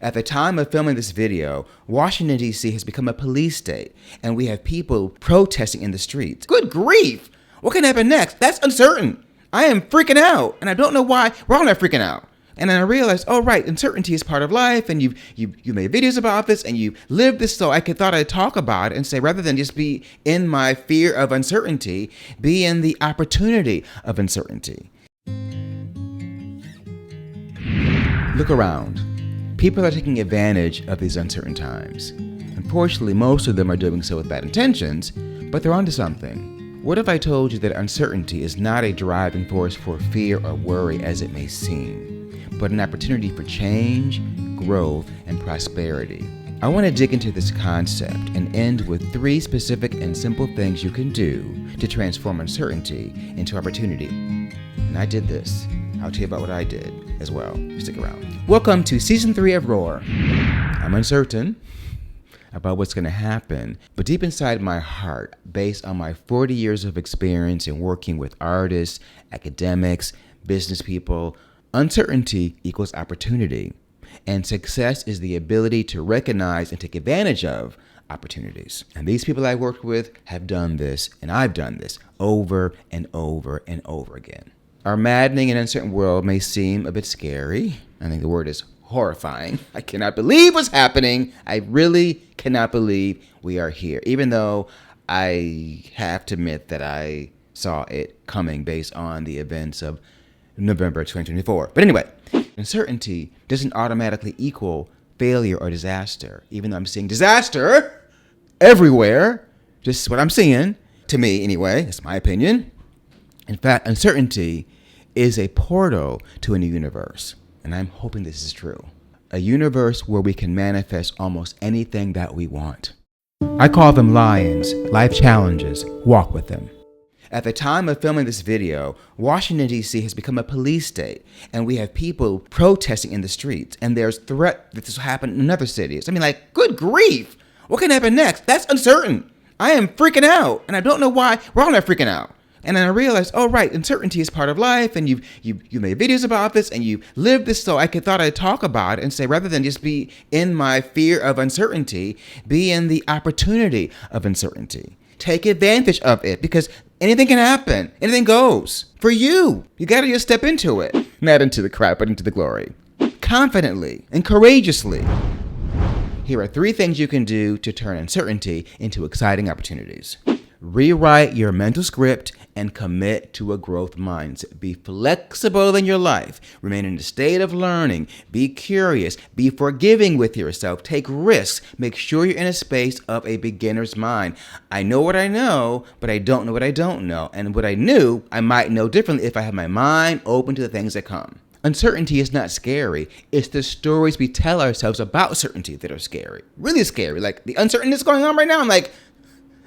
At the time of filming this video, Washington, D.C. has become a police state, and we have people protesting in the streets. Good grief! What can happen next? That's uncertain. I am freaking out, and I don't know why. We're all not freaking out. And then I realized, oh right, uncertainty is part of life, and you made videos about this, and you lived this, so thought I'd talk about it and say, rather than just be in my fear of uncertainty, be in the opportunity of uncertainty. Look around. People are taking advantage of these uncertain times. Unfortunately, most of them are doing so with bad intentions, but they're onto something. What if I told you that uncertainty is not a driving force for fear or worry as it may seem, but an opportunity for change, growth, and prosperity? I want to dig into this concept and end with 3 specific and simple things you can do to transform uncertainty into opportunity. And I did this. I'll tell you about what I did as well. Stick around. Welcome to Season 3 of Roar. I'm uncertain about what's going to happen, but deep inside my heart, based on my 40 years of experience in working with artists, academics, business people, uncertainty equals opportunity. And success is the ability to recognize and take advantage of opportunities. And these people I worked with have done this, and I've done this over and over and over again. Our maddening and uncertain world may seem a bit scary. I think the word is horrifying. I cannot believe what's happening. I really cannot believe we are here, even though I have to admit that I saw it coming based on the events of November 2024. But anyway, uncertainty doesn't automatically equal failure or disaster, even though I'm seeing disaster everywhere. Just what I'm seeing, to me anyway. That's my opinion. In fact, uncertainty is a portal to a new universe. And I'm hoping this is true. A universe where we can manifest almost anything that we want. I call them lions, life challenges. Walk with them. At the time of filming this video, Washington, D.C. has become a police state, and we have people protesting in the streets, and there's threat that this will happen in other cities. Good grief! What can happen next? That's uncertain. I am freaking out, and I don't know why. We're all not freaking out. And then I realized, oh right, uncertainty is part of life, and you made videos about this, and you lived this, so thought I'd talk about it and say, rather than just be in my fear of uncertainty, be in the opportunity of uncertainty. Take advantage of it, because anything can happen. Anything goes. For you. You gotta just step into it. Not into the crap, but into the glory. Confidently and courageously. Here are 3 things you can do to turn uncertainty into exciting opportunities. Rewrite your mental script and commit to a growth mindset. Be flexible in your life. Remain in a state of learning. Be curious. Be forgiving with yourself. Take risks. Make sure you're in a space of a beginner's mind. I know what I know, but I don't know what I don't know. And what I knew, I might know differently if I have my mind open to the things that come. Uncertainty is not scary. It's the stories we tell ourselves about certainty that are scary. Really scary. Like the uncertainty going on right now,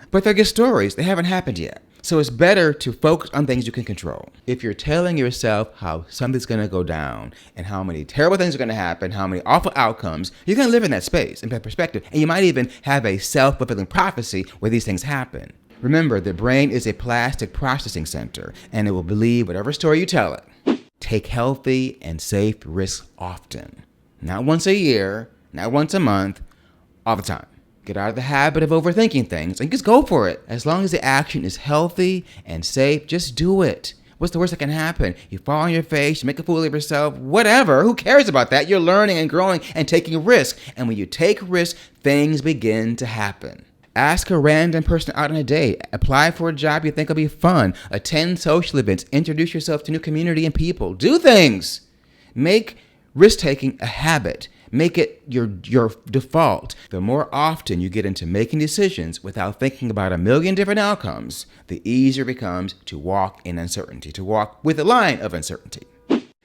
but they're good stories. They haven't happened yet. So it's better to focus on things you can control. If you're telling yourself how something's going to go down and how many terrible things are going to happen, how many awful outcomes, you're going to live in that space, in that perspective. And you might even have a self-fulfilling prophecy where these things happen. Remember, the brain is a plastic processing center, and it will believe whatever story you tell it. Take healthy and safe risks often. Not once a year, not once a month, all the time. Get out of the habit of overthinking things and just go for it. As long as the action is healthy and safe, just do it. What's the worst that can happen? You fall on your face, you make a fool of yourself, whatever. Who cares about that? You're learning and growing and taking risks. And when you take risks, things begin to happen. Ask a random person out on a date. Apply for a job you think will be fun. Attend social events. Introduce yourself to new community and people. Do things. Make risk-taking a habit. Make it your default. The more often you get into making decisions without thinking about a million different outcomes, the easier it becomes to walk in uncertainty, to walk with a line of uncertainty.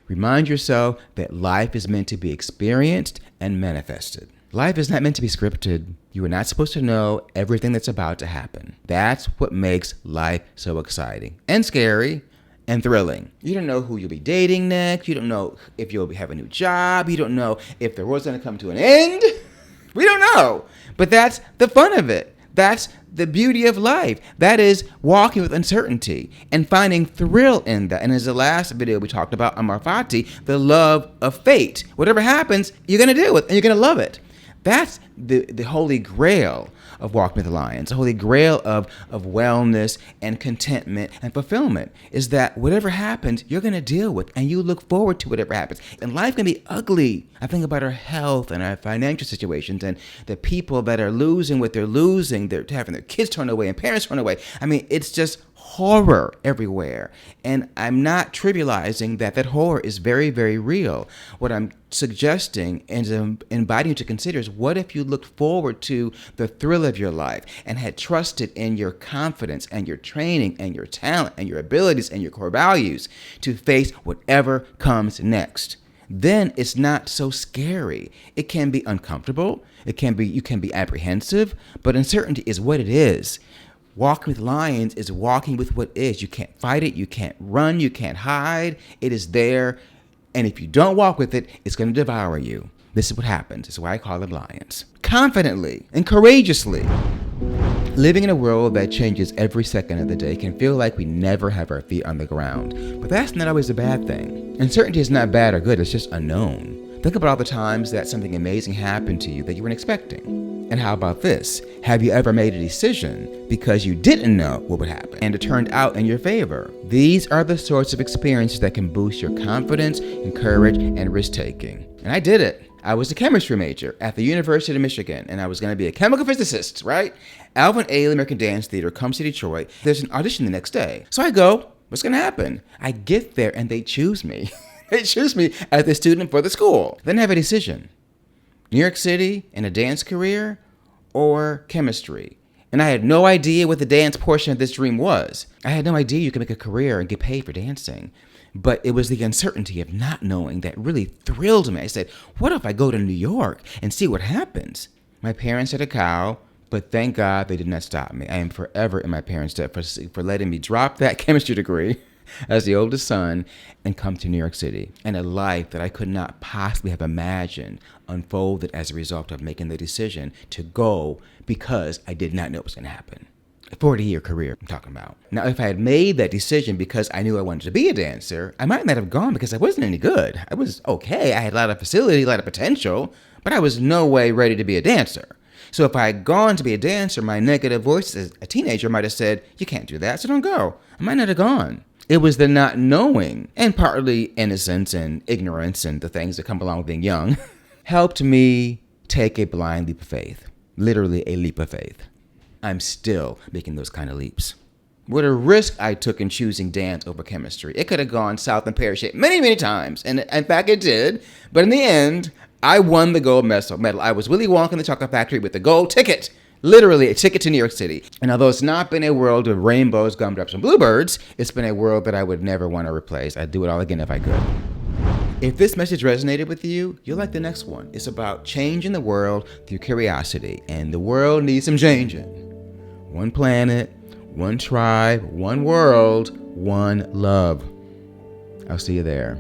Remind yourself that life is meant to be experienced and manifested. Life is not meant to be scripted. You are not supposed to know everything that's about to happen. That's what makes life so exciting and scary and thrilling. You don't know who you'll be dating next. You don't know if you'll have a new job. You don't know if the world's going to come to an end. We don't know. But that's the fun of it. That's the beauty of life. That is walking with uncertainty and finding thrill in that. And as the last video we talked about, Amar Fati, the love of fate. Whatever happens, you're going to deal with and you're going to love it. That's the holy grail of walking with the lions. The holy grail of wellness and contentment and fulfillment is that whatever happens, you're going to deal with and you look forward to whatever happens. And life can be ugly. I think about our health and our financial situations and the people that are losing what they're losing. They're having their kids turn away and parents turn away. I mean, it's just horror everywhere. And I'm not trivializing that horror is very, very real. What I'm suggesting and inviting you to consider is, what if you looked forward to the thrill of your life and had trusted in your confidence and your training and your talent and your abilities and your core values to face whatever comes next? Then it's not so scary. It can be uncomfortable. You can be apprehensive, but uncertainty is what it is. Walking with lions is walking with what is. You can't fight it. You can't run. You can't hide. It is there. And if you don't walk with it, it's going to devour you. This is what happens. This is why I call them lions. Confidently and courageously. Living in a world that changes every second of the day can feel like we never have our feet on the ground. But that's not always a bad thing. Uncertainty is not bad or good. It's just unknown. Think about all the times that something amazing happened to you that you weren't expecting. And how about this? Have you ever made a decision because you didn't know what would happen and it turned out in your favor? These are the sorts of experiences that can boost your confidence and courage and risk-taking. And I did it. I was a chemistry major at the University of Michigan, and I was going to be a chemical physicist, right? Alvin Ailey American Dance Theater comes to Detroit. There's an audition the next day. So I go, what's going to happen? I get there and they choose me. They choose me as the student for the school. Then I have a decision. New York City and a dance career or chemistry. And I had no idea what the dance portion of this dream was. I had no idea you could make a career and get paid for dancing. But it was the uncertainty of not knowing that really thrilled me. I said, what if I go to New York and see what happens? My parents had a cow, but thank God they did not stop me. I am forever in my parents' debt for letting me drop that chemistry degree as the oldest son and come to New York City. And a life that I could not possibly have imagined unfolded as a result of making the decision to go because I did not know what was going to happen. A 40-year career I'm talking about. Now, if I had made that decision because I knew I wanted to be a dancer, I might not have gone because I wasn't any good. I was okay. I had a lot of facility, a lot of potential, but I was no way ready to be a dancer. So if I had gone to be a dancer, my negative voice as a teenager might have said, you can't do that, so don't go. I might not have gone. It was the not knowing, and partly innocence and ignorance and the things that come along with being young, helped me take a blind leap of faith. Literally a leap of faith. I'm still making those kind of leaps. What a risk I took in choosing dance over chemistry. It could have gone south and pear-shaped many, many times. And in fact, it did. But in the end, I won the gold medal. I was Willy Wonka in the chocolate factory with the gold ticket. Literally a ticket to New York City. And although it's not been a world of rainbows, gumdrops, and bluebirds, it's been a world that I would never want to replace. I'd do it all again if I could. If this message resonated with you, you'll like the next one. It's about changing the world through curiosity. And the world needs some changing. One planet, one tribe, one world, one love. I'll see you there.